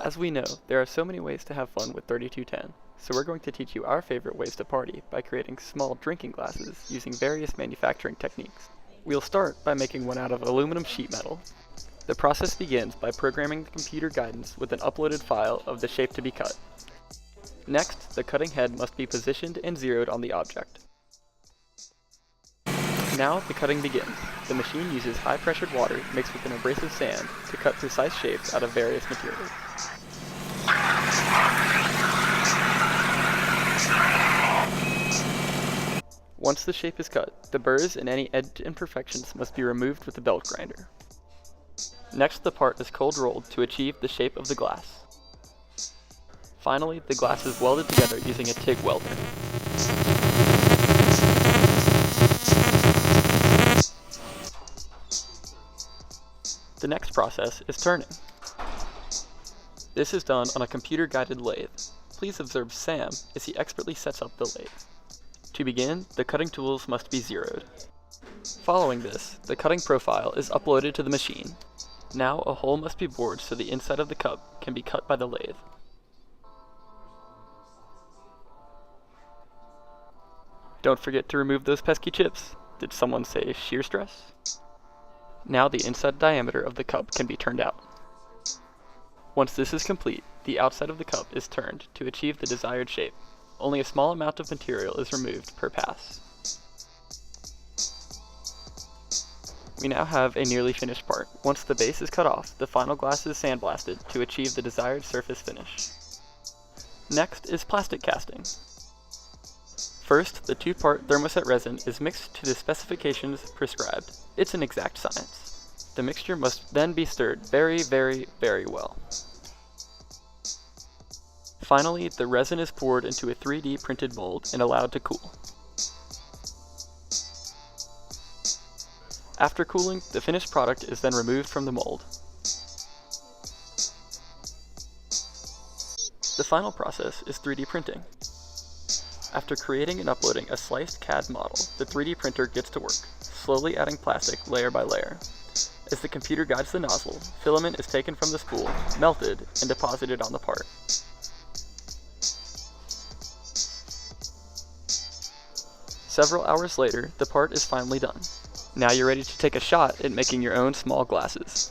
As we know, there are so many ways to have fun with 3210, so we're going to teach you our favorite ways to party by creating small drinking glasses using various manufacturing techniques. We'll start by making one out of aluminum sheet metal. The process begins by programming the computer guidance with an uploaded file of the shape to be cut. Next, the cutting head must be positioned and zeroed on the object. Now the cutting begins. The machine uses high-pressured water mixed with an abrasive sand to cut precise shapes out of various materials. Once the shape is cut, the burrs and any edge imperfections must be removed with the belt grinder. Next, the part is cold rolled to achieve the shape of the glass. Finally, the glass is welded together using a TIG welder. The next process is turning. This is done on a computer-guided lathe. Please observe Sam as he expertly sets up the lathe. To begin, the cutting tools must be zeroed. Following this, the cutting profile is uploaded to the machine. Now a hole must be bored so the inside of the cup can be cut by the lathe. Don't forget to remove those pesky chips. Did someone say shear stress? Now the inside diameter of the cup can be turned out. Once this is complete, the outside of the cup is turned to achieve the desired shape. Only a small amount of material is removed per pass. We now have a nearly finished part. Once the base is cut off, the final glass is sandblasted to achieve the desired surface finish. Next is plastic casting. First, the 2-part thermoset resin is mixed to the specifications prescribed. It's an exact science. The mixture must then be stirred very, very, very well. Finally, the resin is poured into a 3D printed mold and allowed to cool. After cooling, the finished product is then removed from the mold. The final process is 3D printing. After creating and uploading a sliced CAD model, the 3D printer gets to work, slowly adding plastic layer by layer. As the computer guides the nozzle, filament is taken from the spool, melted, and deposited on the part. Several hours later, the part is finally done. Now you're ready to take a shot at making your own small glasses.